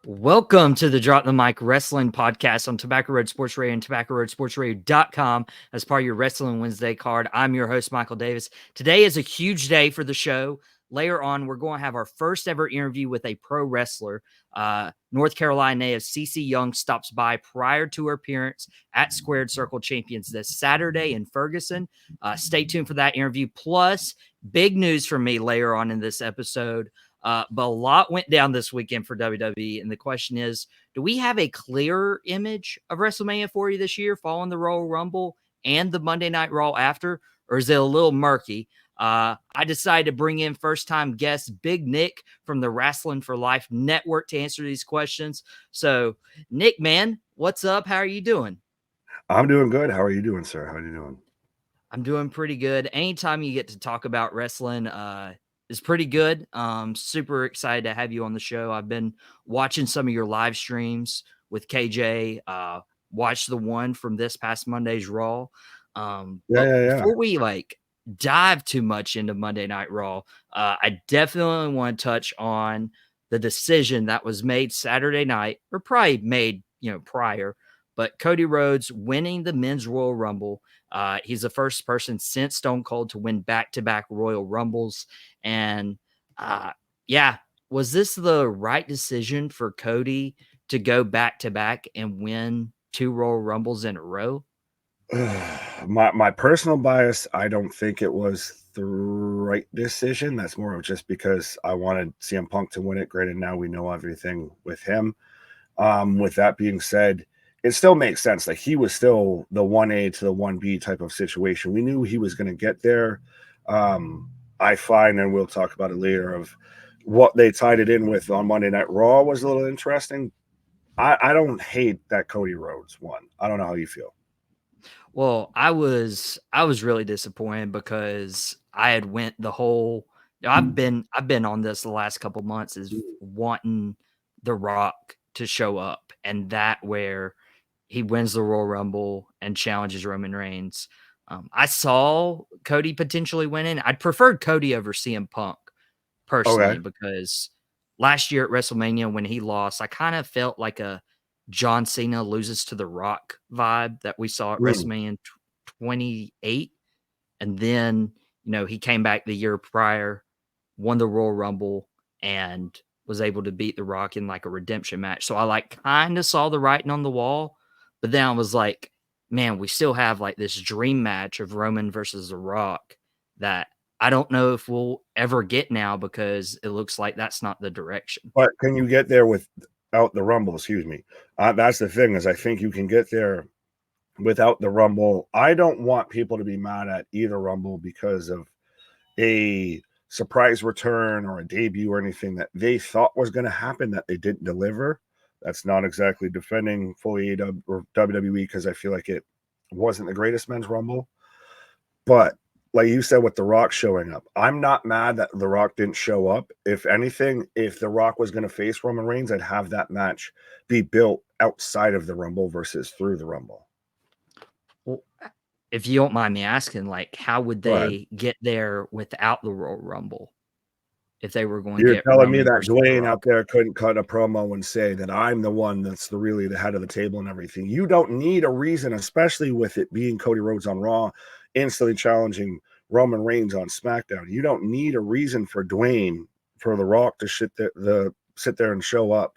Welcome to the Drop the Mic Wrestling Podcast on Tobacco Road Sports Radio and TobaccoRoadSportsRadio.com as part of your Wrestling Wednesday card. I'm your host, Michael Davis. Today is a huge day for the show. Later on, we're going to have our first ever interview with a pro wrestler. North Carolina native CeCe Young stops by prior to her appearance at Squared Circle Champions this Saturday in Ferguson. Stay tuned for that interview. Plus, big news for me later on in this episode. But a lot went down this weekend for WWE, and the question is, do we have a clearer image of WrestleMania for you this year following the Royal Rumble and the Monday Night Raw after, or is it a little murky? I decided to bring in first-time guest Big Nick from the Wrasslin for Life Network to answer these questions. So, Nick, man, what's up? How are you doing? I'm doing good. How are you doing, sir? How are you doing? I'm doing pretty good. Anytime you get to talk about wrestling, is pretty good. Super excited to have you on the show. I've been watching some of your live streams with KJ. Watched the one from this past Monday's Raw. But before we dive too much into Monday Night Raw, I definitely want to touch on the decision that was made Saturday night, or probably made prior. But Cody Rhodes winning the Men's Royal Rumble. He's the first person since Stone Cold to win back-to-back Royal Rumbles. And was this the right decision for Cody to go back-to-back and win 2 Royal Rumbles in a row? My personal bias, I don't think it was the right decision. That's more of just because I wanted CM Punk to win it. Granted, now we know everything with him. With that being said, it still makes sense that he was still the 1A to the 1B type of situation. We knew he was going to get there. I find, and we'll talk about it later, of what they tied it in with on Monday Night Raw was a little interesting. I don't hate that Cody Rhodes won. I don't know how you feel. Well, I was really disappointed because I had went the whole. I've been on this the last couple months is wanting The Rock to show up, and that where he wins the Royal Rumble and challenges Roman Reigns. I saw Cody potentially winning. I'd preferred Cody over CM Punk personally because last year at WrestleMania when he lost, I kind of felt like a John Cena loses to The Rock vibe that we saw at WrestleMania 28. And then, he came back the year prior, won the Royal Rumble, and was able to beat The Rock in like a redemption match. So I kind of saw the writing on the wall, but then I was like, man, we still have like this dream match of Roman versus The Rock that I don't know if we'll ever get now because it looks like that's not the direction. But can you get there without the Rumble? Excuse me. That's the thing is I think you can get there without the Rumble. I don't want people to be mad at either Rumble because of a surprise return or a debut or anything that they thought was going to happen that they didn't deliver. That's not exactly defending fully AEW or WWE because I feel like it wasn't the greatest men's Rumble. But like you said with The Rock showing up, I'm not mad that The Rock didn't show up. If anything, if The Rock was going to face Roman Reigns, I'd have that match be built outside of the Rumble versus through the Rumble. Well, if you don't mind me asking, like, how would they get there without the Royal Rumble? If they were going to get telling Roman me that versus The Dwayne Rock? out there couldn't cut a promo and say that I'm the one that's really the head of the table and everything. You don't need a reason, especially with it being Cody Rhodes on Raw, instantly challenging Roman Reigns on SmackDown. You don't need a reason for Dwayne, for The Rock to sit there and show up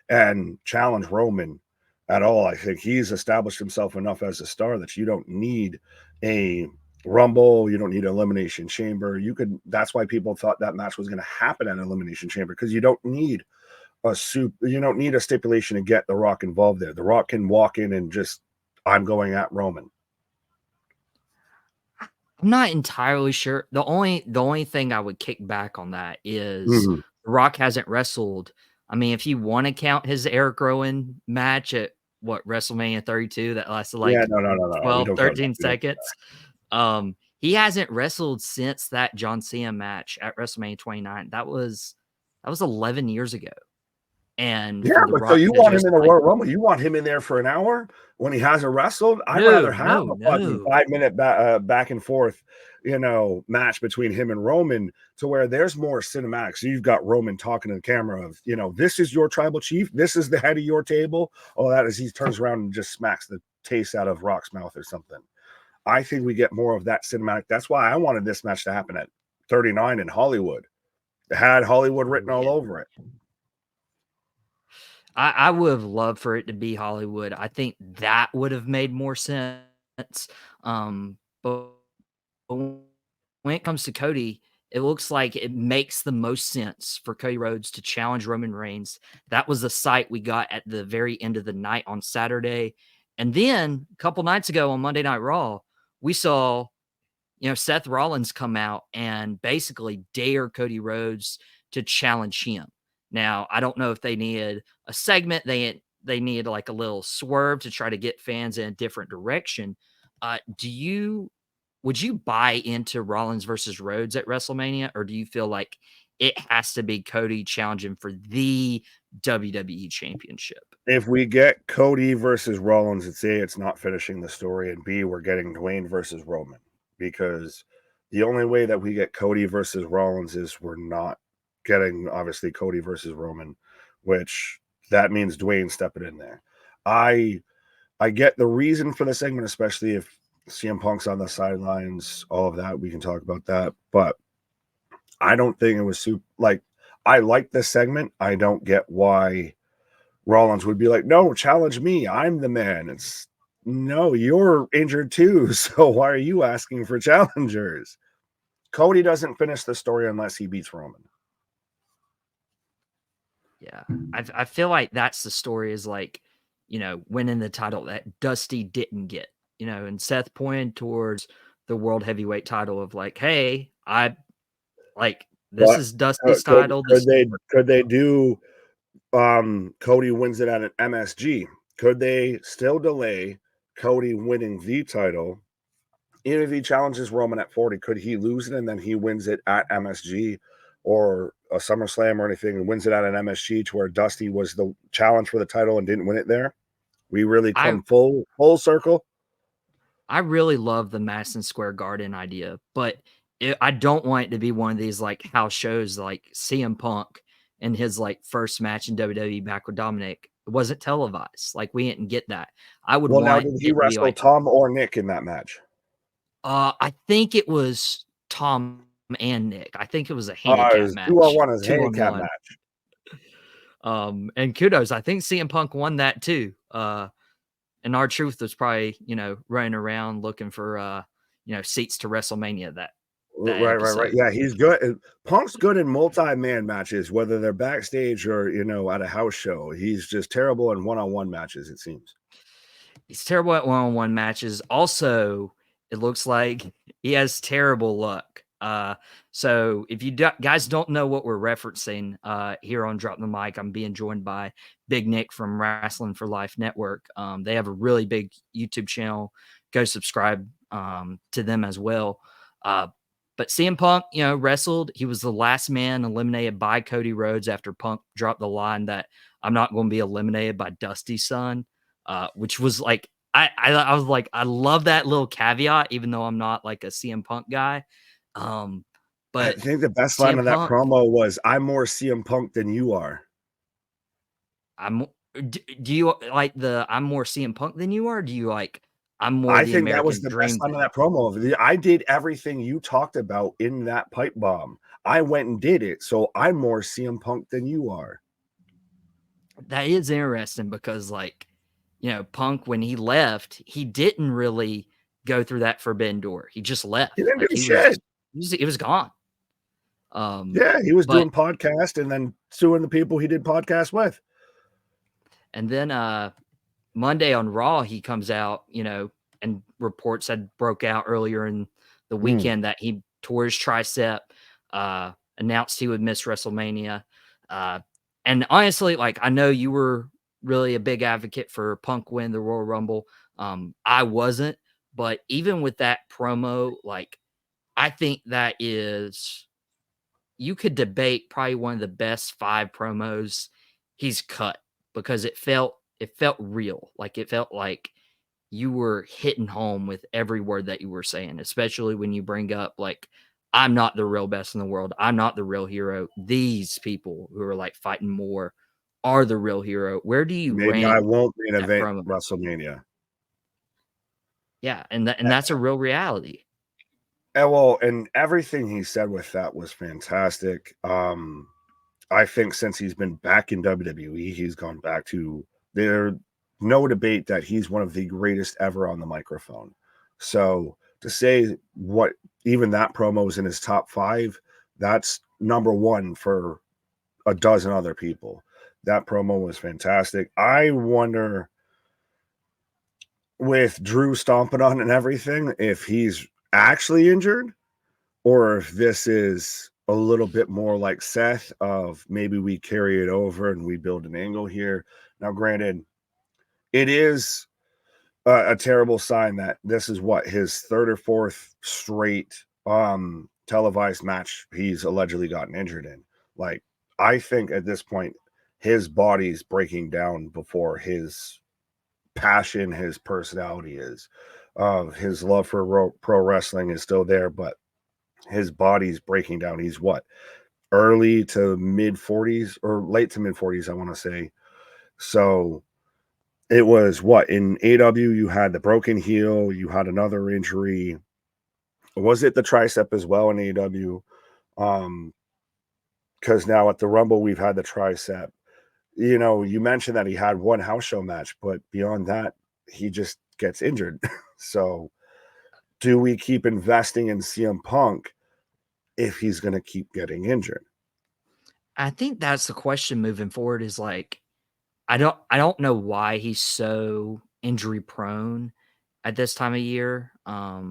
and challenge Roman at all. I think he's established himself enough as a star that you don't need a Rumble, you don't need an Elimination Chamber. That's why people thought that match was going to happen at Elimination Chamber, because you don't need a stipulation to get The Rock involved there. The Rock can walk in and just, I'm going at Roman. I'm not entirely sure. The only thing I would kick back on that is The Rock hasn't wrestled. I mean, if you want to count his Eric Rowan match at WrestleMania 32 that lasted like 12, 13 seconds. He hasn't wrestled since that John Cena match at WrestleMania 29. That was 11 years ago. and Yeah, for The but so Rock you to want him just in the like, Royal Rumble? You want him in there for an hour when he hasn't wrestled? I'd rather have a fucking no. 5 minute back and forth, match between him and Roman to where there's more cinematic. So you've got Roman talking to the camera of, this is your tribal chief. This is the head of your table. Oh, that is, he turns around and just smacks the taste out of Rock's mouth or something. I think we get more of that cinematic. That's why I wanted this match to happen at 39 in Hollywood. It had Hollywood written all over it. I would have loved for it to be Hollywood. I think that would have made more sense. But when it comes to Cody, it looks like it makes the most sense for Cody Rhodes to challenge Roman Reigns. That was the sight we got at the very end of the night on Saturday. And then a couple nights ago on Monday Night Raw, we saw, Seth Rollins come out and basically dare Cody Rhodes to challenge him. Now, I don't know if they needed a segment. They needed like a little swerve to try to get fans in a different direction. Would you buy into Rollins versus Rhodes at WrestleMania, or do you feel like it has to be Cody challenging for the WWE Championship? If we get Cody versus Rollins, it's A, it's not finishing the story, and B, we're getting Dwayne versus Roman, because the only way that we get Cody versus Rollins is we're not getting, obviously, Cody versus Roman, which that means Dwayne stepping in there. I get the reason for the segment, especially if CM Punk's on the sidelines, all of that. We can talk about that, but I don't think it was super. Like, I like this segment. I don't get why Rollins would be like, no, challenge me. I'm the man. It's no, you're injured too. So why are you asking for challengers? Cody doesn't finish the story unless he beats Roman. Yeah. I feel like that's the story, is like, winning the title that Dusty didn't get, and Seth pointed towards the world heavyweight title of like, hey, this But is Dusty's title. could they do Cody wins it at an MSG? Could they still delay Cody winning the title? Even if he challenges Roman at 40, could he lose it and then he wins it at MSG or a SummerSlam or anything and wins it at an MSG to where Dusty was the challenge for the title and didn't win it there? We really I come full circle. I really love the Madison Square Garden idea, but I don't want it to be one of these like house shows like CM Punk and his like first match in WWE back with Dominic. It wasn't televised. Like, we didn't get that. I would Well, now want did he it to be wrestle like, Tom or Nick in that match? I think it was Tom and Nick. I think it was a It handicap was 2-on-1 match, as a 2 on handicap 1. match. And kudos. I think CM Punk won that too. And R-Truth was probably, running around looking for, seats to WrestleMania that Right. episode. Yeah, he's good. Punk's good in multi-man matches, whether they're backstage or at a house show. He's just terrible in one-on-one matches, it seems. He's terrible at one-on-one matches. Also, it looks like he has terrible luck. So if you guys don't know what we're referencing here on Drop the Mic, I'm being joined by Big Nick from Wrasslin for Life Network. They have a really big YouTube channel. Go subscribe to them as well. But CM Punk, wrestled. He was the last man eliminated by Cody Rhodes after Punk dropped the line that I'm not going to be eliminated by Dusty's son. Which was like, I was like, I love that little caveat, even though I'm not like a CM Punk guy. I But think the best line CM of that Punk, promo was, "I'm more CM Punk than you are." I'm. Do you like the I'm more CM Punk than you are? Do you like I'm more I the think that was American the dream best line of thing? that promo. I did everything you talked about in that pipe bomb. I went and did it, so I'm more CM Punk than you are. That is interesting because, like, Punk, when he left, he didn't really go through that forbidden door. He just left. He didn't Like, do shit. he was gone. Yeah, he was But doing podcast and then suing the people he did podcasts with. And then Monday on Raw, he comes out, and reports had broke out earlier in the weekend that he tore his tricep, announced he would miss WrestleMania. And honestly, like, I know you were really a big advocate for Punk win the Royal Rumble. I wasn't, but even with that promo, like, I think that is, you could debate probably one of the best 5 promos he's cut because it felt real. Like it felt like you were hitting home with every word that you were saying, especially when you bring up like, I'm not the real best in the world. I'm not the real hero. These people who are like fighting more are the real hero. Where do you Maybe I rank won't main that event promo? WrestleMania. Yeah, and that's a real reality. And well, and everything he said with that was fantastic. I think since he's been back in WWE, he's gone back to there. No debate that he's one of the greatest ever on the microphone. So to say what even that promo is in his top 5, that's number 1 for a dozen other people. That promo was fantastic. I wonder with Drew stomping on and everything if he's actually injured or if this is a little bit more like Seth of maybe we carry it over and we build an angle here. Now, granted, it is a terrible sign that this is what his 3rd or 4th straight televised match he's allegedly gotten injured in. Like, I think at this point, his body's breaking down before his passion, his personality is. His love for pro wrestling is still there, but his body's breaking down. He's what, early to mid 40s or late to mid 40s, I want to say. So it was what in AW you had the broken heel, you had another injury. Was it the tricep as well in AW? Because now at the Rumble we've had the tricep. You know, you mentioned that he had one house show match, but beyond that, he just gets injured. So do we keep investing in CM Punk if he's going to keep getting injured? I think that's the question moving forward is like, I don't know why he's so injury prone at this time of year. I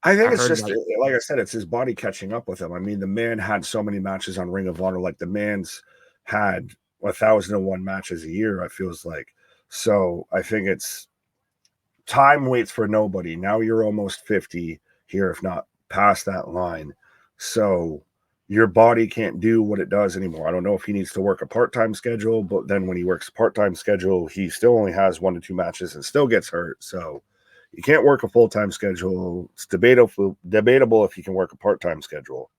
think I it's heard just like like I said, it's his body catching up with him. I mean, the man had so many matches on Ring of Honor, like the man's had 1,001 matches a year, I feels like. So I think it's time waits for nobody. Now you're almost 50 here, if not past that line. So your body can't do what it does anymore. I don't know if he needs to work a part-time schedule, but then when he works a part-time schedule, he still only has 1 to 2 matches and still gets hurt. So you can't work a full-time schedule. It's debatable if you can work a part-time schedule.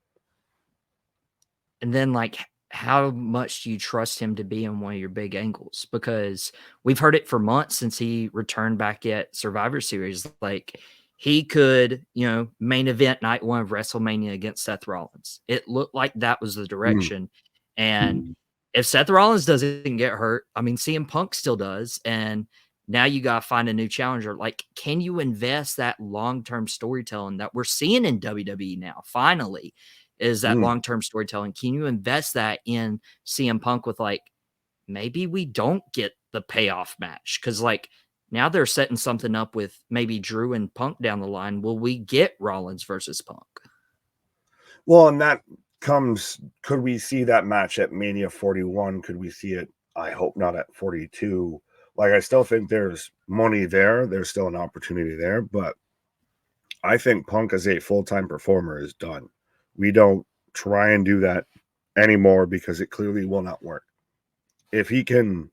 and then like how much do you trust him to be in one of your big angles? Because we've heard it for months since he returned back at Survivor Series. Like he could, main event night 1 of WrestleMania against Seth Rollins. It looked like that was the Mm. direction. And if Seth Rollins doesn't get hurt, I mean, CM Punk still does. And now you got to find a new challenger. Like, can you invest that long-term storytelling that we're seeing in WWE now? Finally, is that Mm. long-term storytelling. Can you invest that in CM Punk with like, maybe we don't get the payoff match? Because like now they're setting something up with maybe Drew and Punk down the line. Will we get Rollins versus Punk? Well, and that comes, could we see that match at Mania 41? Could we see it? I hope not at 42. Like, I still think there's money there. There's still an opportunity there, but I think Punk as a full-time performer is done. We don't try and do that anymore because it clearly will not work. If he can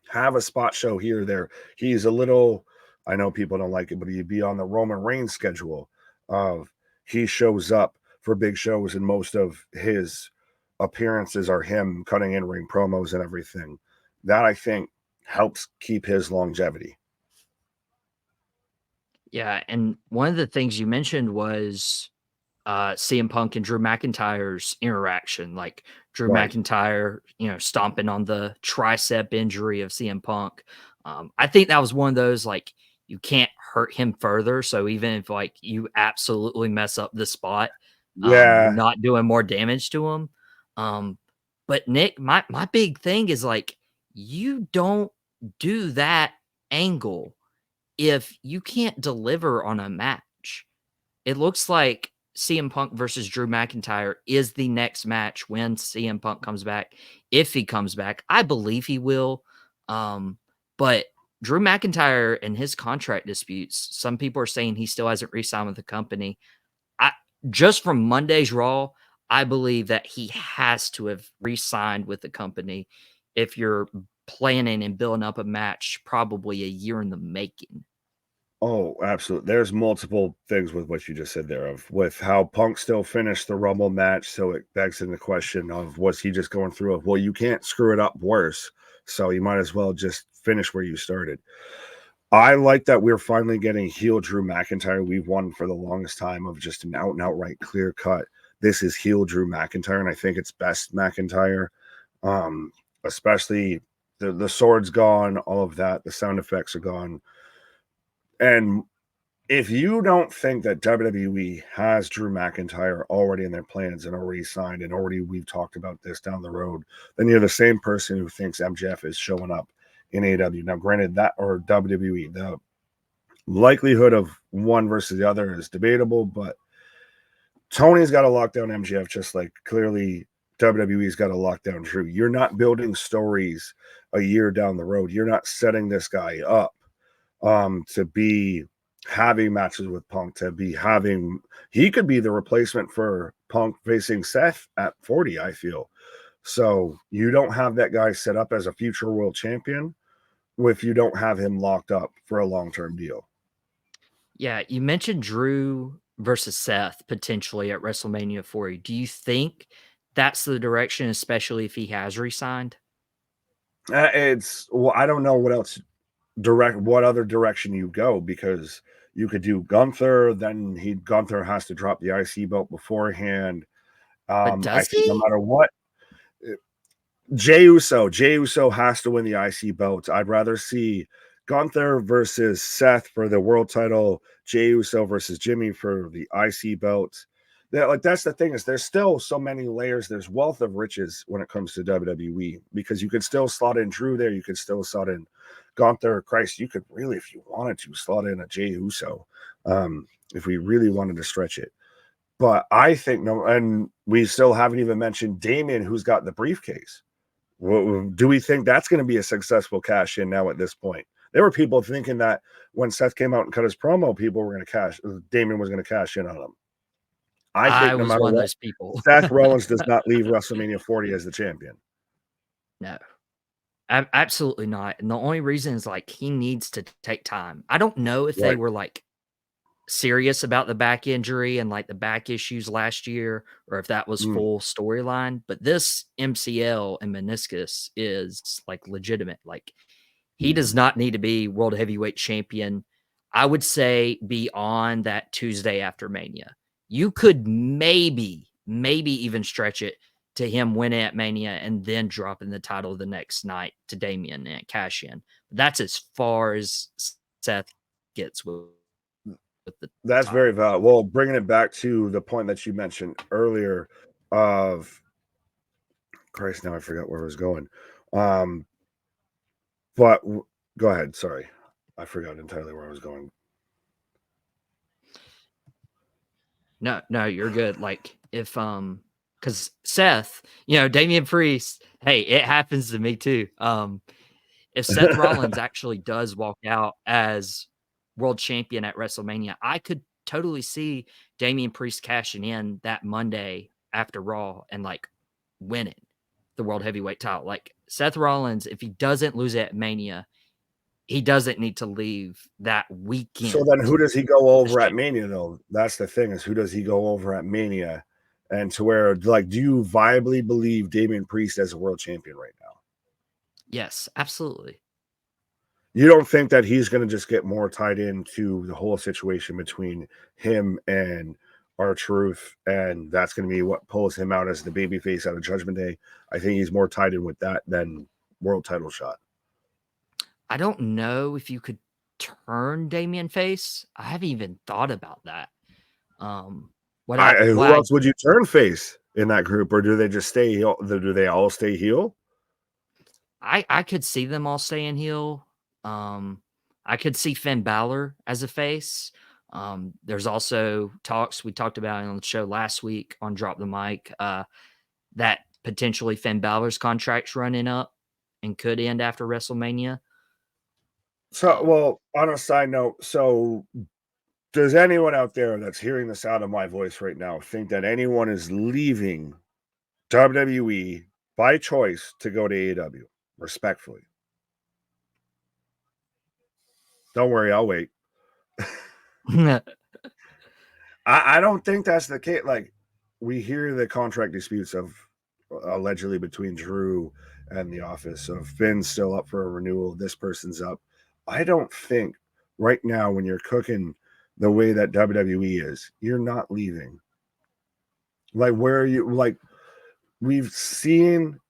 have a spot show here or there, he's a little, I know people don't like it, but he'd be on the Roman Reigns schedule of he shows up for big shows and most of his appearances are him cutting in ring promos and everything. That I think helps keep his longevity. Yeah, and one of the things you mentioned was CM Punk and Drew McIntyre's interaction, like Drew Right. McIntyre, stomping on the tricep injury of CM Punk. I think that was one of those like you can't hurt him further. So even if like you absolutely mess up the spot, you're Yeah. not doing more damage to him. Um, but Nick, my big thing is like you don't do that angle if you can't deliver on a match. It looks like CM Punk versus Drew McIntyre is the next match when CM Punk comes back. If he comes back, I believe he will. But Drew McIntyre and his contract disputes, some people are saying he still hasn't re-signed with the company. I just from Monday's Raw, I believe that he has to have re-signed with the company if you're planning and building up a match probably a year in the making. Oh, absolutely. There's multiple things with what you just said there of with how Punk still finished the Rumble match. So it begs in the question of was he just going through of, well, you can't screw it up worse. So you might as well just finish where you started. I like that we're finally getting heel Drew McIntyre. We've won for the longest time of just an out and outright clear cut. This is heel Drew McIntyre, and I think it's best McIntyre. Especially the sword's gone, all of that, the sound effects are gone. And if you don't think that WWE has Drew McIntyre already in their plans and already signed and already we've talked about this down the road, then you're the same person who thinks MJF is showing up in AEW. Now, granted, that or WWE, the likelihood of one versus the other is debatable, but Tony's got to lock down MJF just like clearly WWE's got to lock down Drew. You're not building stories a year down the road. You're not setting this guy up to be having matches with Punk, to be having, he could be the replacement for Punk facing Seth at 40, I feel. So you don't have that guy set up as a future world champion if you don't have him locked up for a long-term deal. Yeah, you mentioned Drew versus Seth potentially at WrestleMania 40. Do you think that's the direction, especially if he has re-signed? It's, well, I don't know what else what other direction you go, because you could do Gunther, then Gunther has to drop the IC belt beforehand. But I does think no he? matter what, Jey Uso has to win the IC belt. I'd rather see Gunther versus Seth for the world title, Jey Uso versus Jimmy for the IC belt. That's the thing, is there's still so many layers. There's wealth of riches when it comes to WWE, because you could still slot in Drew there. You could still slot in Gunther. Christ, you could really, if you wanted to, slot in a Jey Uso, if we really wanted to stretch it. But I think no, and we still haven't even mentioned Damien, who's got the briefcase. Do we think that's going to be a successful cash in now at this point? There were people thinking that when Seth came out and cut his promo, people were going to Damien was going to cash in on him. I I think no was matter one of what, those people. Seth Rollins does not leave WrestleMania 40 as the champion. No, absolutely not. And the only reason is like he needs to take time. I don't know if they Right. were like serious about the back injury and like the back issues last year, or if that was full storyline. But this MCL and meniscus is like legitimate. Like he does not need to be world heavyweight champion. I would say beyond that Tuesday after Mania. You could maybe even stretch it to him winning at Mania and then dropping the title the next night to Damien and cash in. That's as far as Seth gets with the That's title. very valid. Well, bringing it back to the point that you mentioned earlier of Christ, now I forgot where I was going. But go ahead. Sorry, I forgot entirely where I was going. No, you're good. Like if because Seth, Damian Priest, hey, it happens to me too. If Seth Rollins actually does walk out as world champion at WrestleMania, I could totally see Damian Priest cashing in that Monday after Raw and like winning the world heavyweight title. Like Seth Rollins, if he doesn't lose it at Mania, he doesn't need to leave that So then, weekend who does he go as over at champion. Mania? Though that's the thing, is who does he go over at Mania, and to where, like, do you viably believe Damian Priest as a world champion right now? Yes, absolutely. You don't think that he's going to just get more tied into the whole situation between him and R-Truth, and that's going to be what pulls him out as the babyface out of Judgment Day? I think he's more tied in with that than world title shot. I don't know if you could turn Damian face. I haven't even thought about that. What Who I else would you turn face in that group, or do they just stay heel? Do they all stay heel? I could see them all staying heel. I could see Finn Balor as a face. There's also talks we talked about on the show last week on Drop the Mic, that potentially Finn Balor's contract's running up and could end after WrestleMania. So, well, on a side note, so does anyone out there that's hearing the sound of my voice right now think that anyone is leaving WWE by choice to go to AEW? respectfully. Don't worry, I'll wait. I don't think that's the case. Like, we hear the contract disputes of allegedly between Drew and the office of Finn's still up for a renewal. This person's up. I don't think right now, when you're cooking the way that WWE is, you're not leaving. Like, where are you? Like, we've seen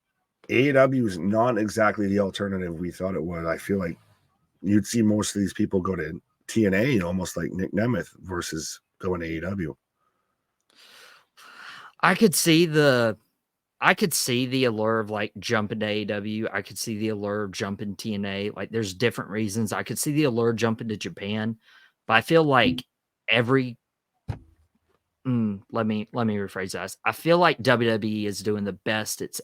AEW is not exactly the alternative we thought it was. I feel like you'd see most of these people go to TNA, almost like Nick Nemeth, versus going to AEW. I could see the allure of like jumping to AEW. I could see the allure of jumping TNA. Like, there's different reasons. I could see the allure of jumping to Japan, but I feel like every let me rephrase that. I feel like WWE is doing the best it's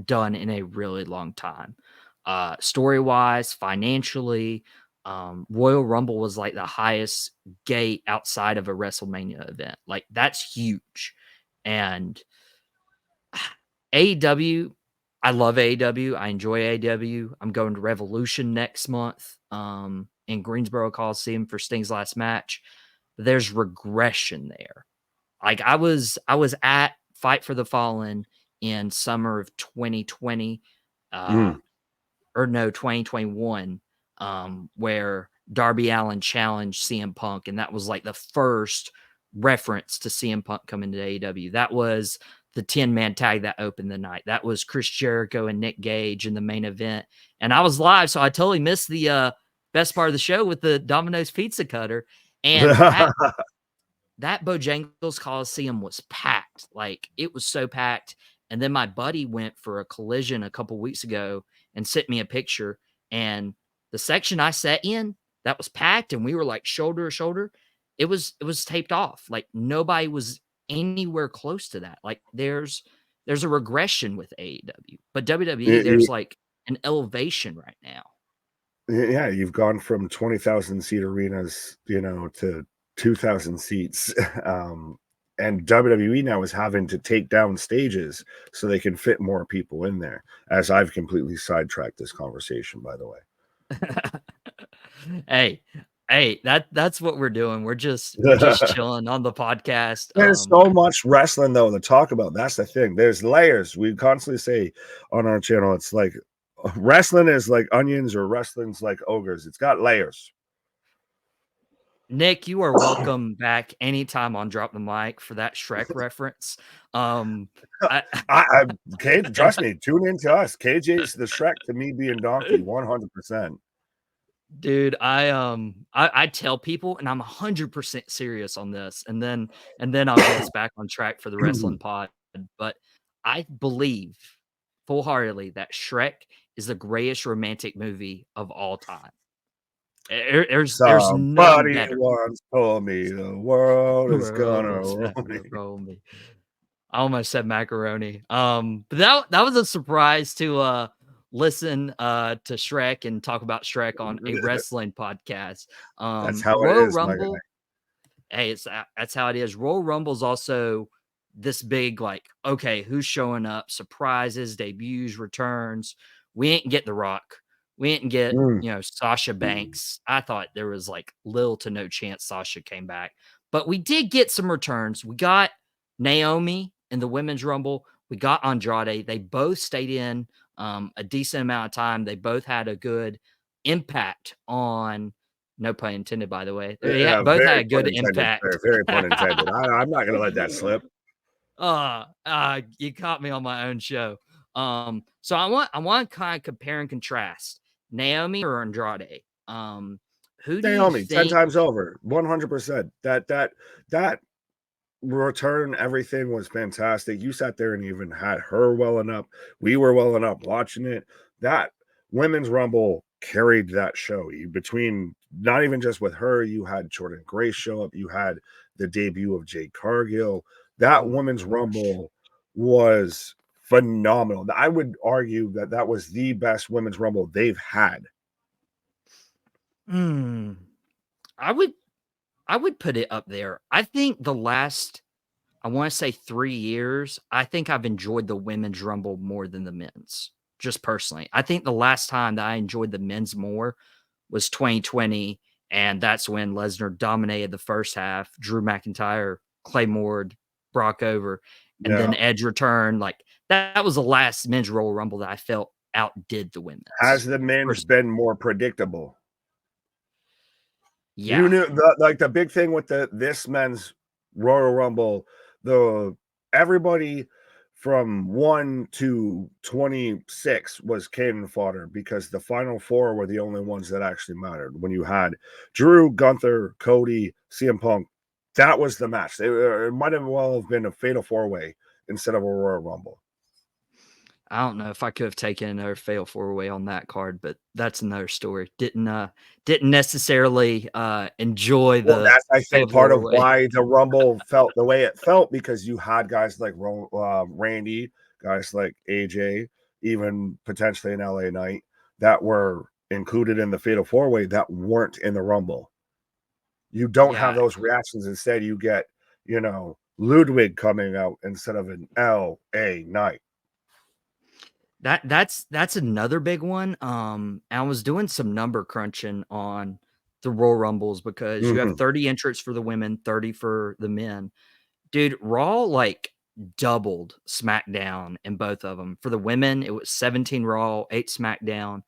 done in a really long time. Story-wise, financially, Royal Rumble was like the highest gate outside of a WrestleMania event. Like, that's huge. And AEW, I love AEW. I enjoy AEW. I'm going to Revolution next month in Greensboro Coliseum for Sting's last match. There's regression there. Like, I was at Fight for the Fallen in summer of 2020, or no, 2021, where Darby Allin challenged CM Punk, and that was like the first reference to CM Punk coming to AEW. That was the 10-man tag that opened the night. That was Chris Jericho and Nick Gage in the main event. And I was live, so I totally missed the best part of the show with the Domino's pizza cutter. And that Bojangles Coliseum was packed. Like, it was so packed. And then my buddy went for a collision a couple weeks ago and sent me a picture. And the section I sat in, that was packed, and we were like shoulder to shoulder. It was taped off. Like, nobody was anywhere close to that. Like, there's a regression with AEW, but WWE, there's like an elevation right now. Yeah, you've gone from 20,000 seat arenas, to 2,000 seats. And WWE now is having to take down stages so they can fit more people in there. As I've completely sidetracked this conversation, by the way. Hey, that's what we're doing. We're just chilling on the podcast. There's so much wrestling though to talk about. That's the thing. There's layers. We constantly say on our channel, it's like wrestling is like onions or wrestling's like ogres. It's got layers. Nick, you are welcome back anytime on Drop the Mic for that Shrek reference. Trust me, tune into us. KJ's the Shrek to me being Donkey, 100%. Dude, I tell people, and I'm 100% serious on this, and then I'll get us back on track for the wrestling pod. But I believe full-heartedly that Shrek is the greatest romantic movie of all time. There's none better. Once told me the world is gonna roll me. I almost said macaroni. But that was a surprise to listen to Shrek and talk about Shrek on a wrestling podcast. That's how Royal it is, Rumble. Hey, that's how it is. Royal Rumble's also this big, like, okay, who's showing up? Surprises, debuts, returns. We ain't get The Rock. We didn't get, Sasha Banks. I thought there was like little to no chance Sasha came back, but we did get some returns. We got Naomi in the Women's Rumble. We got Andrade. They both stayed in a decent amount of time. They both had a good impact on, no pun intended, by the way. They both had a good impact. Very pun intended. I'm not going to let that slip. You caught me on my own show. So I want to kind of compare and contrast Naomi or Andrade. Who do Naomi, you think? 10 times over, 100%. That return, everything was fantastic. You sat there and even had her welling up. We were welling up watching it. That Women's Rumble carried that show. Between not even just with her, you had Jordan Grace show up. You had the debut of Jade Cargill. That Women's Rumble was phenomenal. I would argue that was the best Women's Rumble they've had. I would put it up there. I think the last, I want to say 3 years, I think I've enjoyed the Women's Rumble more than the men's. just personally. I think the last time that I enjoyed the men's more was 2020, and that's when Lesnar dominated the first half. Drew McIntyre claymored Brock over, and then Edge returned. Like that was the last men's Royal Rumble that I felt outdid the women's. Has the men's been more predictable? Yeah. You knew the big thing with this men's Royal Rumble, everybody from 1 to 26 was cannon fodder because the final 4 were the only ones that actually mattered. When you had Drew, Gunther, Cody, CM Punk, that was the match. It might have well have been a fatal 4-way instead of a Royal Rumble. I don't know if I could have taken another fatal 4-way on that card, but that's another story. Didn't necessarily enjoy the. Well, that's I think part of why the Rumble felt the way it felt, because you had guys like Randy, guys like AJ, even potentially an LA Knight that were included in the Fatal 4-Way that weren't in the Rumble. You don't have those reactions. Instead, you get, Ludwig coming out instead of an LA Knight. That's another big one. I was doing some number crunching on the Royal Rumbles because you have 30 entrants for the women, 30 for the men. Dude, Raw like doubled SmackDown in both of them. For the women, it was 17 Raw, 8 SmackDown.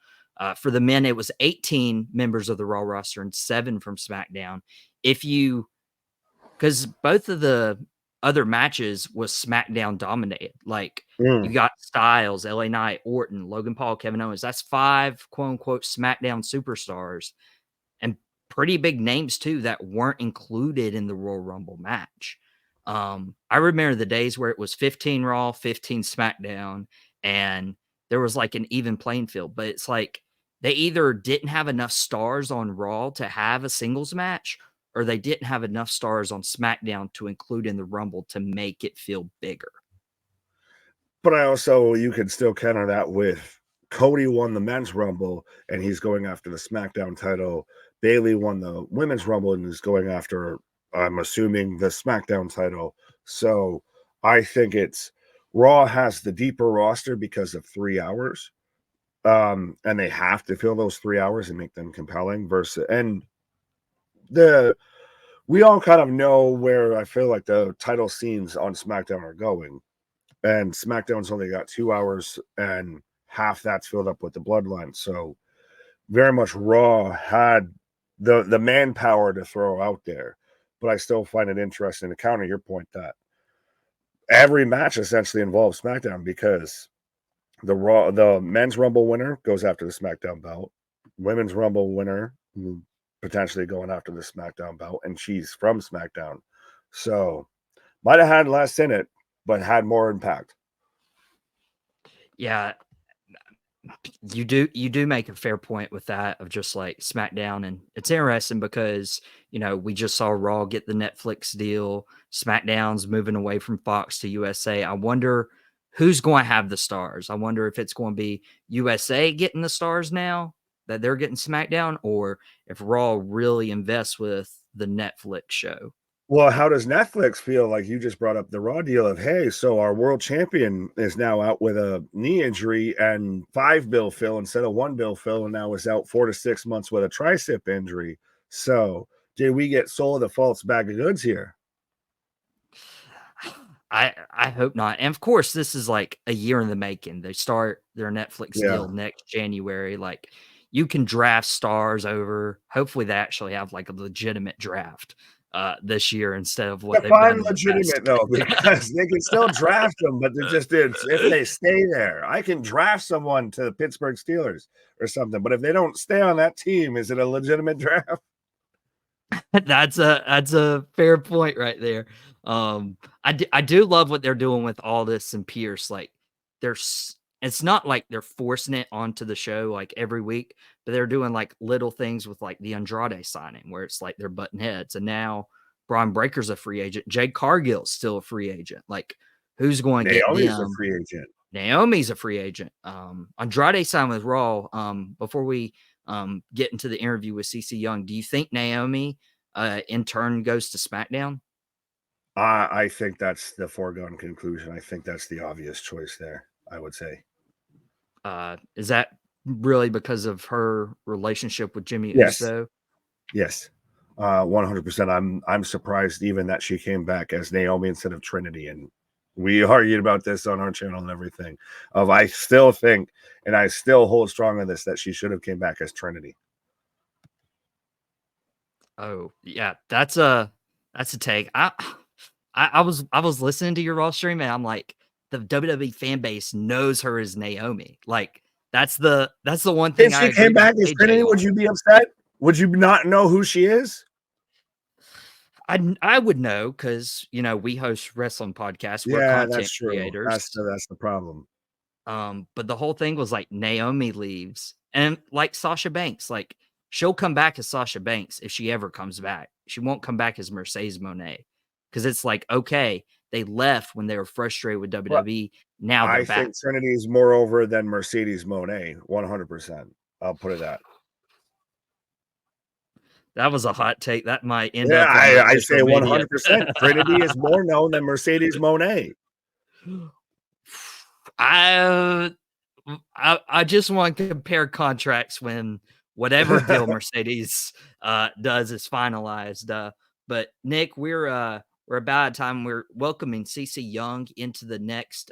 For the men, it was 18 members of the Raw roster and 7 from SmackDown. Because both of the other matches was SmackDown dominated. Like you got Styles, LA Knight, Orton, Logan Paul, Kevin Owens. That's 5 quote unquote SmackDown superstars and pretty big names too that weren't included in the Royal Rumble match. I remember the days where it was 15 Raw, 15 SmackDown, and there was like an even playing field. But it's like they either didn't have enough stars on Raw to have a singles match, or they didn't have enough stars on SmackDown to include in the Rumble to make it feel bigger. But you can still counter that with Cody won the men's Rumble and he's going after the SmackDown title. Bayley won the women's Rumble and is going after, I'm assuming, the SmackDown title. So I think Raw has the deeper roster because of 3 hours. And they have to fill those 3 hours and make them compelling we all kind of know where I feel like the title scenes on SmackDown are going. And SmackDown's only got 2 hours and half that's filled up with the bloodline. So very much Raw had the manpower to throw out there. But I still find it interesting to counter your point that every match essentially involves SmackDown, because the men's Rumble winner goes after the SmackDown belt. Women's Rumble winner potentially going after the SmackDown belt, and she's from SmackDown. So might have had less in it, but had more impact. Yeah, you do make a fair point with that of just like SmackDown, and it's interesting because we just saw Raw get the Netflix deal. SmackDown's moving away from Fox to USA. I wonder who's going to have the stars. I wonder if it's going to be USA getting the stars now that they're getting SmackDown, or if Raw really invests with the Netflix show. Well, how does Netflix feel? Like you just brought up the Raw deal of, hey, so our world champion is now out with a knee injury and 5 bill fill instead of 1 bill fill, and now is out 4 to 6 months with a tricep injury. So did we get sold a false bag of goods here? I hope not. And of course, this is like a year in the making. They start their Netflix deal next January. Like you can draft stars over. Hopefully they actually have like a legitimate draft this year instead of what they've done. Legitimate though, because they can still draft them, but they're just if they stay there. I can draft someone to the Pittsburgh Steelers or something, but if they don't stay on that team, is it a legitimate draft? That's a fair point right there. I do love what they're doing with Aldis and Pierce. Like it's not like they're forcing it onto the show like every week, but they're doing like little things with like the Andrade signing where it's like they're butting heads. And now Braun Breaker's a free agent. Jade Cargill's still a free agent. Like who's going to get Naomi's them? a free agent. Naomi's a free agent. Andrade signed with Raw. Before we get into the interview with CC Young, do you think Naomi in turn goes to SmackDown? I think that's the foregone conclusion. I think that's the obvious choice there, I would say. Is that really because of her relationship with Jimmy Yes. Uso? Yes. 100%. I'm surprised even that she came back as Naomi instead of Trinity. And we argued about this on our channel and everything. I still think, and I still hold strong on this, that she should have came back as Trinity. Oh yeah, that's a take. I was listening to your Raw stream and I'm like, the WWE fan base knows her as Naomi. Like that's the one thing If I she came agreed with back as Trinity, AJ would on. you be upset? Would you not know who she is? I would know because we host wrestling podcasts. We're Yeah, content that's true. creators. That's the problem. But the whole thing was like Naomi leaves, and like Sasha Banks, like she'll come back as Sasha Banks if she ever comes back. She won't come back as Mercedes Moné because it's like, okay, they left when they were frustrated with Well, WWE. Now they're I back. think Trinity is more over than Mercedes Moné, 100%. I'll put it that. That was a hot take. That might end Yeah, up on I official say media. 100%. Trinity is more known than Mercedes Moné. I just want to compare contracts when whatever deal Mercedes does is finalized. But Nick, we're about out of time. We're welcoming CC Young into the next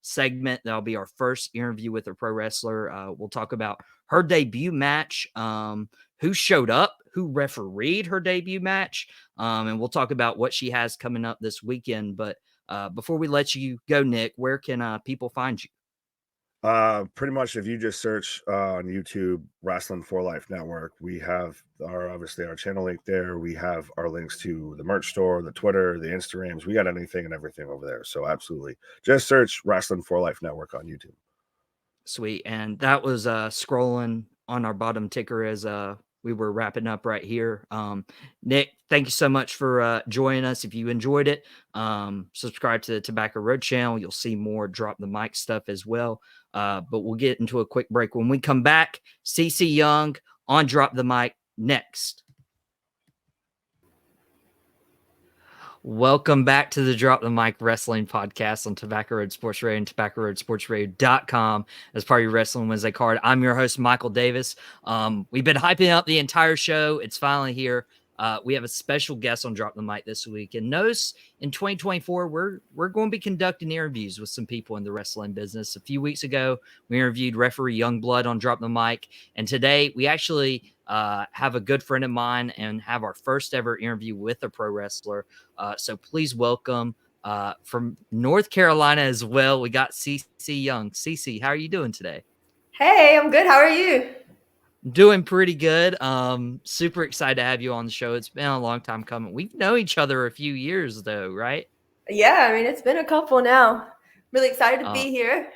segment. That'll be our first interview with a pro wrestler. We'll talk about her debut match, who showed up, who refereed her debut match, and we'll talk about what she has coming up this weekend. But before we let you go, Nick, where can people find you? Pretty much if you just search on YouTube Wrasslin for Life Network, we have obviously our channel link there. We have our links to the merch store, the Twitter, the Instagrams. We got anything and everything over there. So absolutely. Just search Wrasslin for Life Network on YouTube. Sweet. And that was scrolling on our bottom ticker as we were wrapping up right here. Nick, thank you so much for joining us. If you enjoyed it, subscribe to the Tobacco Road channel. You'll see more Drop the Mic stuff as well. But we'll get into a quick break. When we come back, CC Young on Drop the Mic next. Welcome back to the Drop the Mic Wrestling Podcast on Tobacco Road Sports Radio and TobaccoRoadSportsRadio.com as part of your Wrestling Wednesday card. I'm your host, Michael Davis. We've been hyping up the entire show. It's finally here. We have a special guest on Drop the Mic this week. And notice in 2024, we're going to be conducting interviews with some people in the wrestling business. A few weeks ago, we interviewed referee Youngblood on Drop the Mic. And today, we actually have a good friend of mine and have our first ever interview with a pro wrestler. So please welcome from North Carolina as well. We got CC Young. CC, how are you doing today? Hey, I'm good. How are you? Doing pretty good. Super excited to have you on the show. It's been a long time coming. We've known each other a few years though, right? Yeah, I mean, it's been a couple now. Really excited to be here.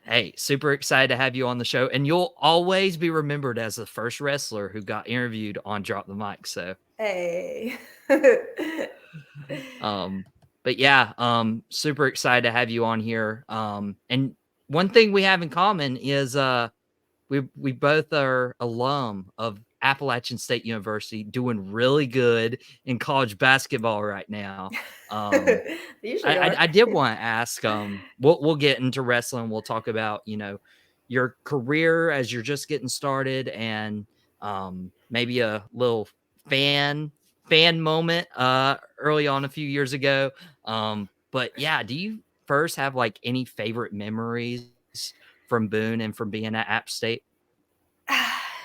Hey, super excited to have you on the show. And you'll always be remembered as the first wrestler who got interviewed on Drop the Mic. So hey. But yeah, super excited to have you on here. And one thing we have in common is we both are alum of Appalachian State University, doing really good in college basketball right now. I did want to ask. We'll get into wrestling. We'll talk about your career as you're just getting started, and maybe a little fan moment early on a few years ago. But yeah, do you first have like any favorite memories from Boone and from being at App State?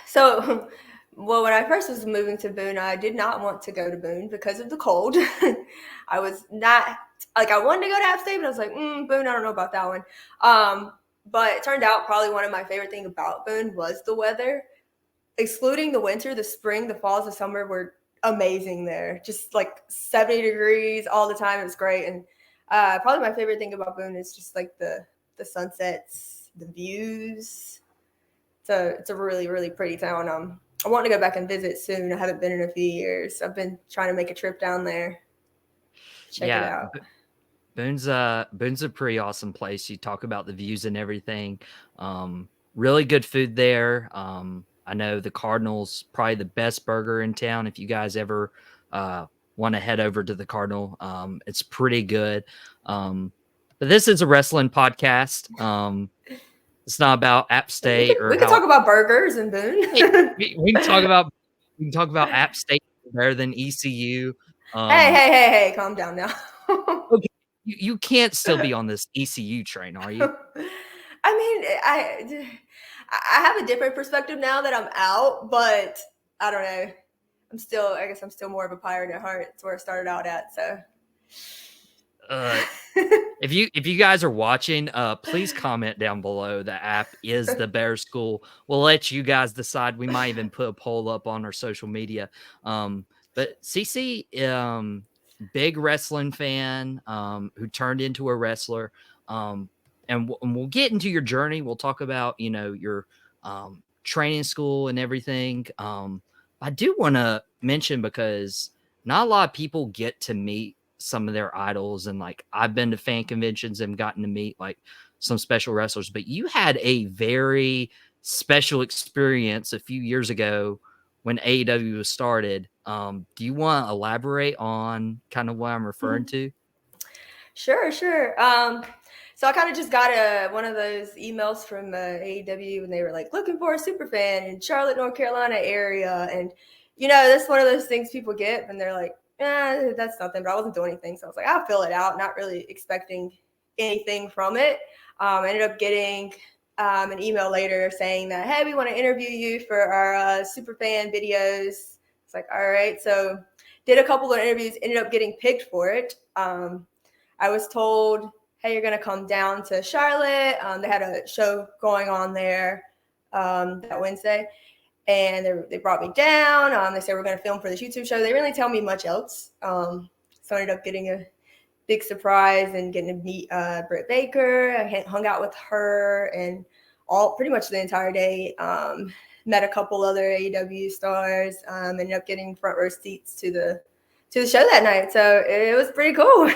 So, well, when I first was moving to Boone, I did not want to go to Boone because of the cold. I was not like, I wanted to go to App State, but I was like, Boone, I don't know about that one. But it turned out probably one of my favorite things about Boone was the weather. Excluding the winter, the spring, the falls, the summer were amazing there. Just like 70 degrees all the time. It was great. And probably my favorite thing about Boone is just like the sunsets, the views. It's a really, really pretty town. I want to go back and visit soon. I haven't been in a few years. I've been trying to make a trip down there. Check it out. Boone's a pretty awesome place. You talk about the views and everything. Really good food there. I know the Cardinal's probably the best burger in town. If you guys ever want to head over to the Cardinal, it's pretty good. But this is a wrestling podcast. It's not about App State We can talk about burgers and Boone. we can talk about App State better than ECU. Hey, calm down now. Okay, you can't still be on this ECU train, are you? I mean, I have a different perspective now that I'm out, but I don't know. I guess I'm still more of a pirate at heart. It's where I started out at. So, if you guys are watching, please comment down below. The app is the Bear School. We'll let you guys decide. We might even put a poll up on our social media. But CC, big wrestling fan, who turned into a wrestler. And we'll get into your journey. We'll talk about, your training school and everything. I do want to mention, because not a lot of people get to meet some of their idols, and like I've been to fan conventions and gotten to meet like some special wrestlers, but you had a very special experience a few years ago when AEW was started. Do you want to elaborate on kind of what I'm referring to? Sure. So I kind of just got one of those emails from AEW, and they were like looking for a super fan in Charlotte, North Carolina area. And, that's one of those things people get when they're like, that's nothing, but I wasn't doing anything. So I was like, I'll fill it out, not really expecting anything from it. I ended up getting an email later saying that, hey, we want to interview you for our super fan videos. It's like, all right. So did a couple of interviews, ended up getting picked for it. I was told, hey, you're going to come down to Charlotte. They had a show going on there that Wednesday, and they brought me down. They said we're going to film for this YouTube show. They didn't really tell me much else. So I ended up getting a big surprise and getting to meet Britt Baker. I hung out with her and pretty much the entire day. Met a couple other AEW stars. Ended up getting front row seats to the show that night. So it was pretty cool.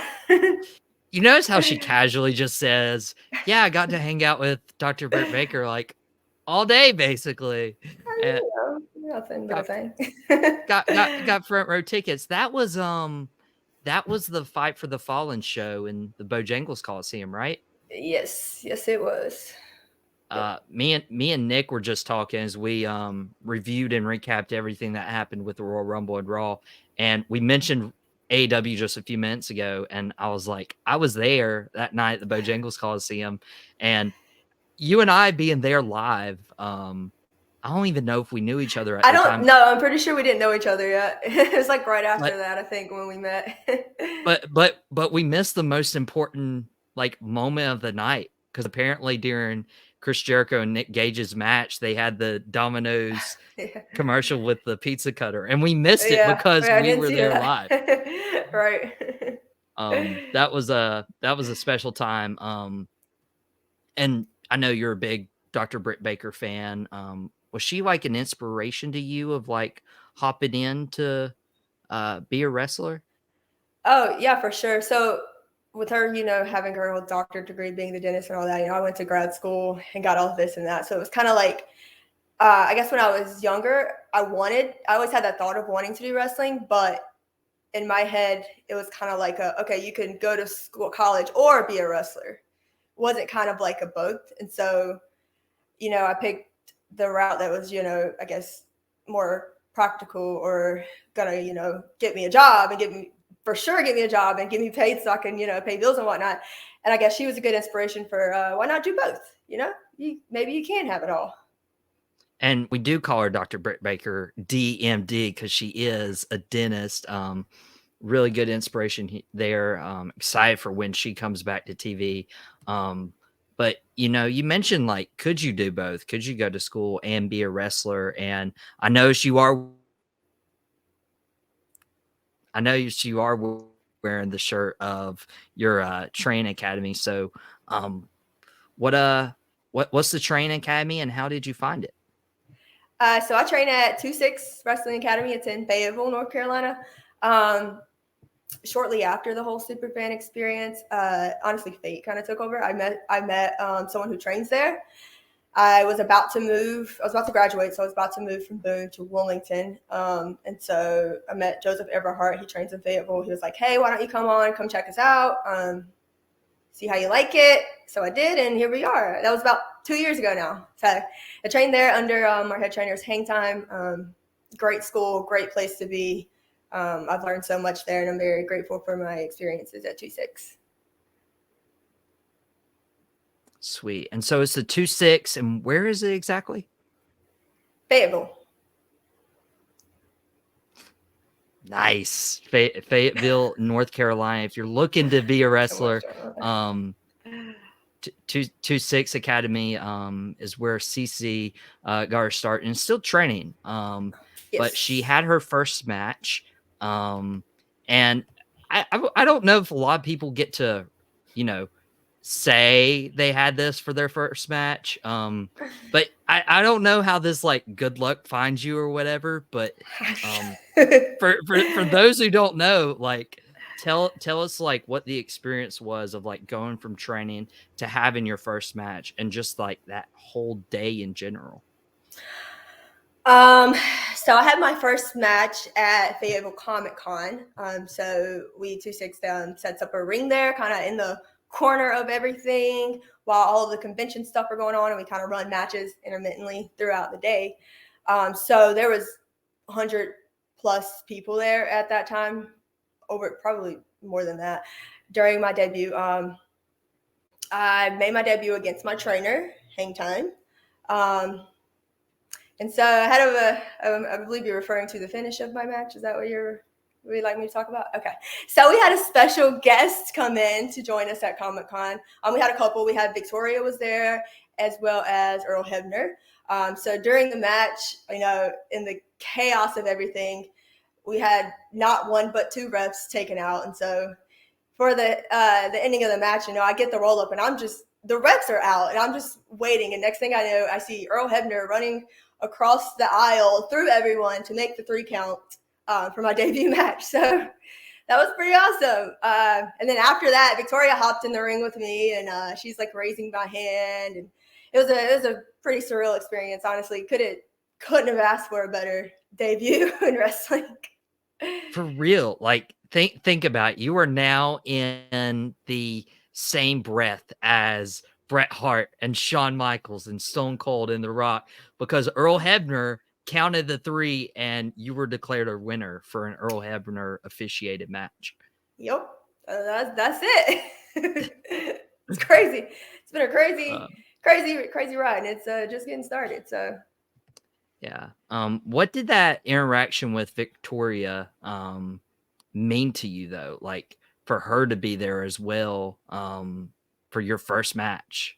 You notice how she casually just says, yeah, I got to hang out with Dr. Britt Baker like all day, basically. Nothing but a thing. got front row tickets. That was the Fight for the Fallen show in the Bojangles Coliseum, right? Yes, it was. Me and Nick were just talking as we reviewed and recapped everything that happened with the Royal Rumble and Raw, and we mentioned AEW just a few minutes ago, and I was like, I was there that night at the Bojangles Coliseum, and you and I being there live, I don't even know if we knew each other at the time. No, I'm pretty sure we didn't know each other yet. It was like right after that, I think, when we met. but we missed the most important like moment of the night, because apparently during Chris Jericho and Nick Gage's match, they had the Domino's commercial with the pizza cutter, and we missed it because we were there live. Right. That was a special time. And I know you're a big Dr. Britt Baker fan. Was she like an inspiration to you of like hopping in to be a wrestler? Oh yeah, for sure. So with her, having her whole doctorate degree, being the dentist and all that, I went to grad school and got all this and that. So it was kind of like, I guess when I was younger, I always had that thought of wanting to do wrestling, but in my head, it was kind of like okay, you can go to school, college, or be a wrestler. It wasn't kind of like a both. And so, I picked the route that was, I guess more practical, or gonna, get me a job and get me a job and get me paid so I can, pay bills and whatnot. And I guess she was a good inspiration for why not do both? Maybe you can have it all. And we do call her Dr. Britt Baker DMD because she is a dentist. Really good inspiration there. Excited for when she comes back to TV. But, you mentioned like, could you do both? Could you go to school and be a wrestler? And I know you are wearing the shirt of your training academy. So what's the training academy and how did you find it? So I train at 2-6 Wrestling Academy. It's in Fayetteville, North Carolina. Shortly after the whole superfan experience, honestly, fate kind of took over. I met someone who trains there. I was about to graduate, so I was about to move from Boone to Wilmington. And so I met Joseph Everhart. He trains in Fayetteville. He was like, hey, why don't you come check us out, see how you like it. So I did, and here we are. That was about 2 years ago now. So I trained there under our head trainer's Hang Time. Great school, great place to be. I've learned so much there, and I'm very grateful for my experiences at 2-6. Sweet. And so it's the 2-6, and where is it exactly? Fayetteville. Nice. Fayetteville, North Carolina. If you're looking to be a wrestler, 2-6 Academy is where CC got her start and still training. But she had her first match. And I don't know if a lot of people get to, say they had this for their first match. But I don't know how this like good luck finds you or whatever. But for those who don't know, like tell us like what the experience was of like going from training to having your first match and just like that whole day in general. So I had my first match at Fayetteville Comic Con. So we 2-6 sets up a ring there, kind of in the corner of everything while all of the convention stuff are going on, and we kind of run matches intermittently throughout the day. So there was 100 plus people there at that time, over probably more than that. During my debut, I made my debut against my trainer, Hang Time. And so ahead of I believe you're referring to the finish of my match. Is that what would like me to talk about? Okay. So we had a special guest come in to join us at Comic-Con. We had a couple. We had Victoria was there, as well as Earl Hebner. So during the match, in the chaos of everything, we had not one but two refs taken out. And so for the ending of the match, I get the roll up and the refs are out and I'm just waiting. And next thing I know, I see Earl Hebner running across the aisle through everyone to make the 3 count for my debut match. So that was pretty awesome. And then after that, Victoria hopped in the ring with me and she's like raising my hand. And it was a pretty surreal experience, honestly. Couldn't have asked for a better debut in wrestling. For real. Like think about it. You are now in the same breath as Bret Hart and Shawn Michaels and Stone Cold and The Rock, because Earl Hebner counted the 3 and you were declared a winner for an Earl Hebner officiated match. Yep. That's it. It's crazy. It's been a crazy ride. And it's just getting started. So yeah. What did that interaction with Victoria mean to you though? Like for her to be there as well for your first match?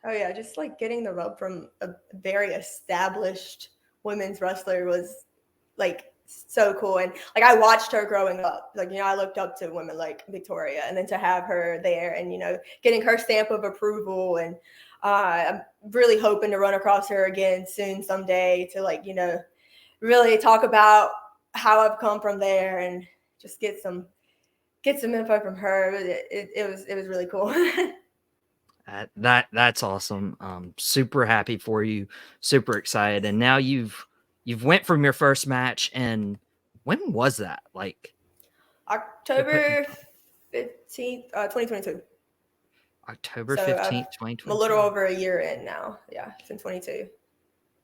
Oh yeah, just like getting the rub from a very established women's wrestler was like so cool. And like I watched her growing up. Like, I looked up to women like Victoria, and then to have her there and, getting her stamp of approval. And I'm really hoping to run across her again soon someday to like, really talk about how I've come from there and just get some info from her. It was really cool. That's awesome. Super happy for you. Super excited. And now you've went from your first match, and when was that? Like October 15th, 2022. October 15th, 2022. I'm a little over a year in now. Yeah, since 22.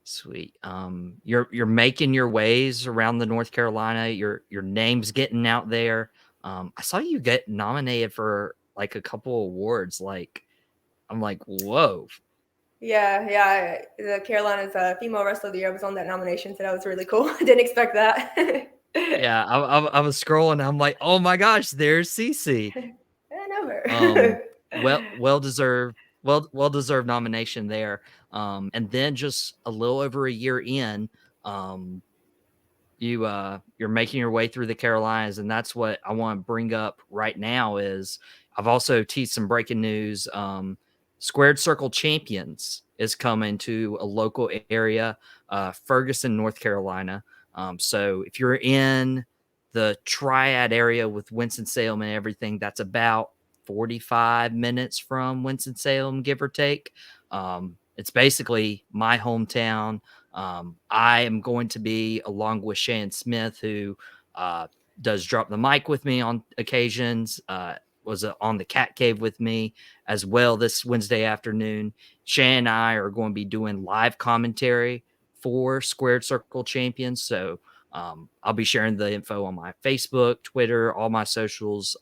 Sweet. You're making your ways around the North Carolina. Your name's getting out there. I saw you get nominated for like a couple awards. Like I'm like, whoa. Yeah. The Carolina's Female Wrestler of the Year. I was on that nomination, so that was really cool. I didn't expect that. Yeah, I was scrolling. I'm like, oh my gosh, there's CC. I know her. Well deserved nomination there. And then just a little over a year in, you're making your way through the Carolinas, and that's what I want to bring up right now. Is I've also teased some breaking news. Squared Circle Champions is coming to a local area, Ferguson, North Carolina. So if you're in the Triad area with Winston-Salem and everything, that's about 45 minutes from Winston-Salem, give or take. It's basically my hometown. I am going to be along with Shannon Smith, who does drop the mic with me on occasions. was on the Cat Cave with me as well this Wednesday afternoon. Shan and I are going to be doing live commentary for Squared Circle Champions. So I'll be sharing the info on my Facebook, Twitter, all my socials.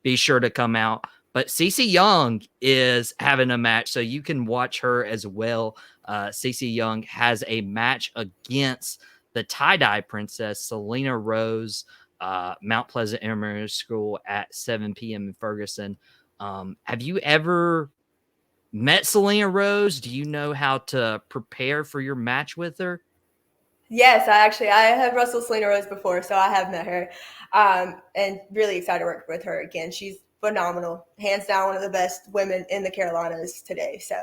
Be sure to come out. But Cece Young is having a match, so you can watch her as well. Cece Young has a match against the tie-dye princess, Selena Rose, Mount Pleasant Intermediate School at 7 p.m. in Ferguson. Have you ever met Selena Rose? Do you know how to prepare for your match with her? Yes, I have wrestled Selena Rose before, so I have met her, and really excited to work with her again. She's phenomenal, hands down one of the best women in the Carolinas today. So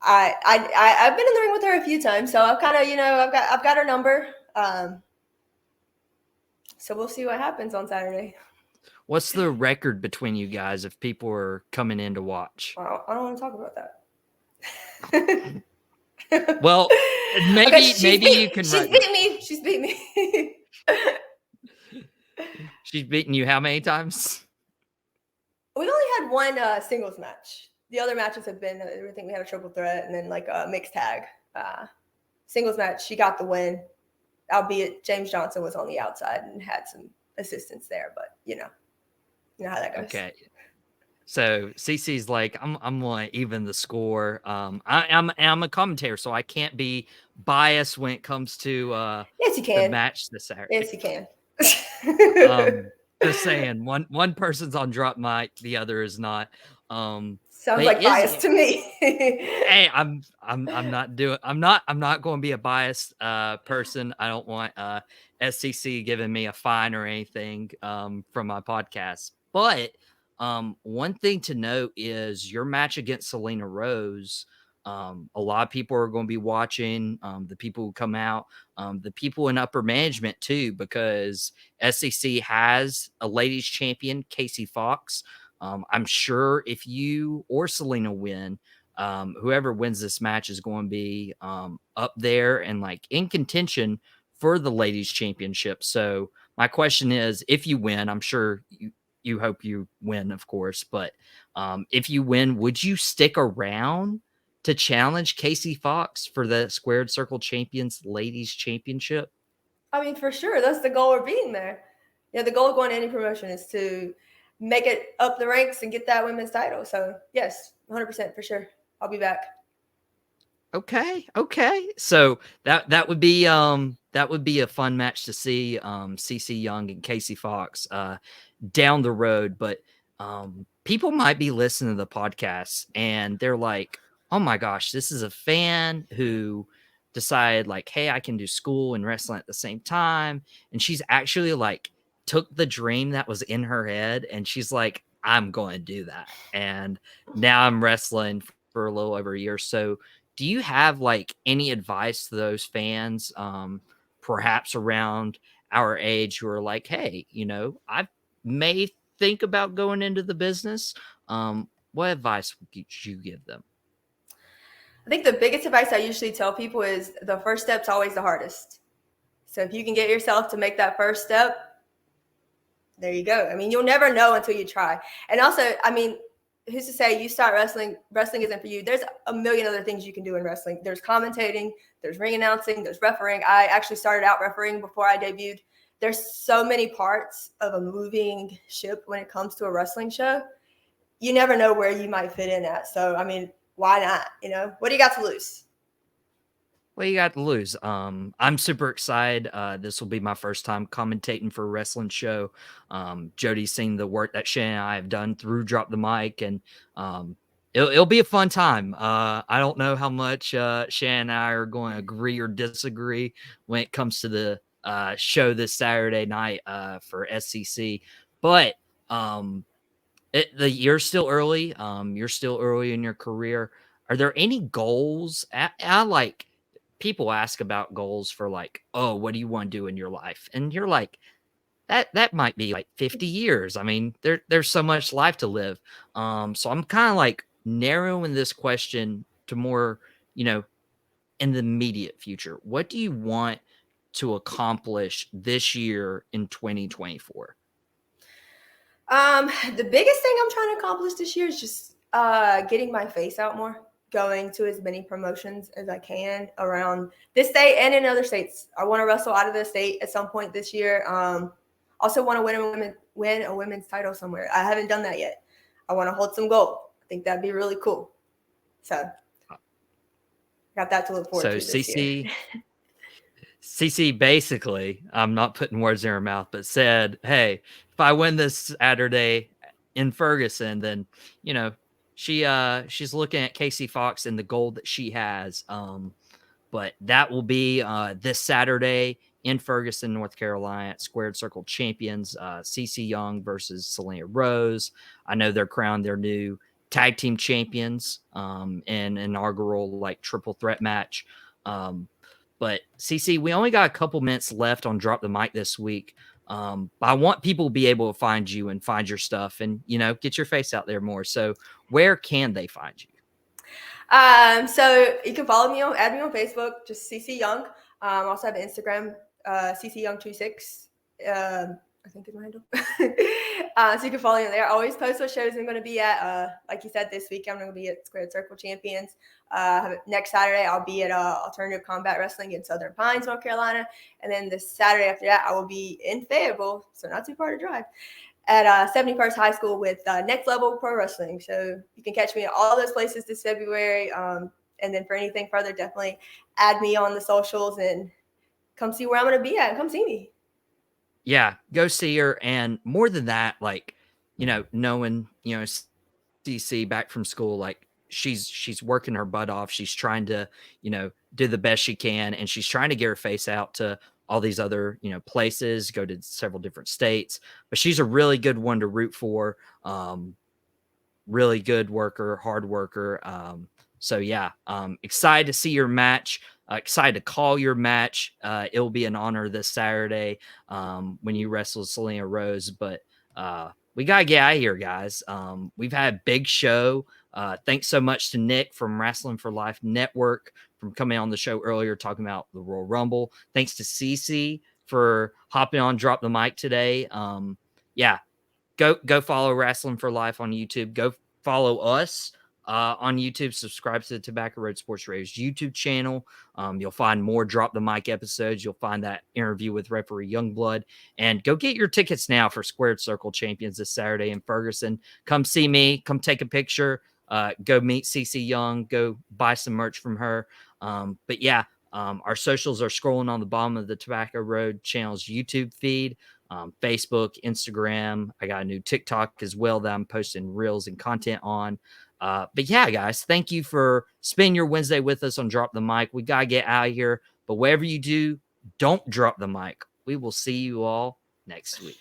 I've been in the ring with her a few times, so I've kind of I've got her number. So we'll see what happens on Saturday. What's the record between you guys if people are coming in to watch? Well, I don't want to talk about that. Well, maybe you can. She's beat me. She's beat me. She's beaten you how many times? We only had one singles match. The other matches have been, I think we had a triple threat and then like a mixed tag. Singles match, she got the win, albeit James Johnson was on the outside and had some assistance there, but you know how that goes. Okay. So CC's like, I'm going to even the score. I'm a commentator, so I can't be biased when it comes to yes, you can. the match this Saturday. Yes, you can. Just saying, one person's on drop mic, the other is not. Sounds like bias to me. Hey, I'm not going to be a biased person. I don't want SCC giving me a fine or anything from my podcast. But one thing to note is your match against Selena Rose. A lot of people are going to be watching, the people who come out, the people in upper management too, because SEC has a ladies champion, Casey Fox. I'm sure if you or Selena win, whoever wins this match is going to be up there and like in contention for the ladies championship. So my question is, if you win, I'm sure you hope you win, of course, but if you win, would you stick around to challenge Casey Fox for the Squared Circle Champions Ladies Championship? I mean, for sure. That's the goal of being there. Yeah, the goal of going to any promotion is to make it up the ranks and get that women's title. So, yes, 100% for sure. I'll be back. Okay. So that would be a fun match to see, CC Young and Casey Fox down the road. But people might be listening to the podcast and they're like, oh my gosh, this is a fan who decided like, hey, I can do school and wrestling at the same time. And she's actually like took the dream that was in her head and she's like, I'm going to do that. And now I'm wrestling for a little over a year. So do you have like any advice to those fans, perhaps around our age, who are like, hey, I may think about going into the business? What advice would you give them? I think the biggest advice I usually tell people is the first step's always the hardest. So if you can get yourself to make that first step, there you go. I mean, you'll never know until you try. And also, I mean, who's to say you start wrestling isn't for you? There's a million other things you can do in wrestling. There's commentating, there's ring announcing, there's refereeing. I actually started out refereeing before I debuted. There's so many parts of a moving ship when it comes to a wrestling show. You never know where you might fit in at. So, I mean, why not? What do you got to lose? What do you got to lose? I'm super excited. This will be my first time commentating for a wrestling show. Jody's seen the work that Shan and I have done through Drop the Mic, and it'll be a fun time. I don't know how much Shan and I are going to agree or disagree when it comes to the show this Saturday night for SCC, but the year's still early. You're still early in your career. Are there any goals? I like people ask about goals for like, oh, what do you want to do in your life? And you're like, that might be like 50 years. I mean, there's so much life to live. So I'm kind of like narrowing this question to more, in the immediate future. What do you want to accomplish this year in 2024? The biggest thing I'm trying to accomplish this year is just getting my face out more, going to as many promotions as I can around this state and in other states. I want to wrestle out of the state at some point this year. Also want to win a women's title somewhere. I haven't done that yet. I want to hold some gold. I think that'd be really cool. So got that to look forward to this year. CC basically, I'm not putting words in her mouth, but said, hey, if I win this Saturday in Ferguson, then, you know, she's looking at Casey Fox and the gold that she has. But that will be this Saturday in Ferguson, North Carolina, at Squared Circle Champions, CC Young versus Selena Rose. I know they're crowned their new tag team champions in an inaugural like triple threat match. But CC, we only got a couple minutes left on Drop the Mic this week. But I want people to be able to find you and find your stuff and, you know, get your face out there more. So where can they find you? So you can follow me add me on Facebook, just CC Young. I also have Instagram, CC Young26. I think is my handle. So you can follow me there. I always post what shows I'm going to be at. Like you said, this week I'm going to be at Squared Circle Champions. Next Saturday I'll be at Alternative Combat Wrestling in Southern Pines, North Carolina. And then this Saturday after that, I will be in Fayetteville, so not too far to drive, at 71st High School with Next Level Pro Wrestling. So you can catch me at all those places this February. And then for anything further, definitely add me on the socials and come see where I'm going to be at and come see me. Yeah, go see her. And more than that, like, you know, knowing, you know, CC back from school, like she's working her butt off. She's trying to, you know, do the best she can. And she's trying to get her face out to all these other, you know, places, go to several different states. But she's a really good one to root for. Really good worker, hard worker. So yeah, excited to see your match. Excited to call your match. It will be an honor this Saturday when you wrestle Selena Rose. But we got to get out of here, guys. We've had a big show. Thanks so much to Nick from Wrasslin for Life Network from coming on the show earlier talking about the Royal Rumble. Thanks to CC for hopping on Drop the Mic today. Yeah, go follow Wrasslin for Life on YouTube. Go follow us on YouTube. Subscribe to the Tobacco Road Sports Radio's YouTube channel. You'll find more Drop the Mic episodes. You'll find that interview with referee Youngblood. And go get your tickets now for Squared Circle Champions this Saturday in Ferguson. Come see me. Come take a picture. Go meet CC Young. Go buy some merch from her. But yeah, our socials are scrolling on the bottom of the Tobacco Road channel's YouTube feed. Facebook, Instagram. I got a new TikTok as well that I'm posting reels and content on. But yeah, guys, thank you for spending your Wednesday with us on Drop the Mic. We got to get out of here. But whatever you do, don't drop the mic. We will see you all next week.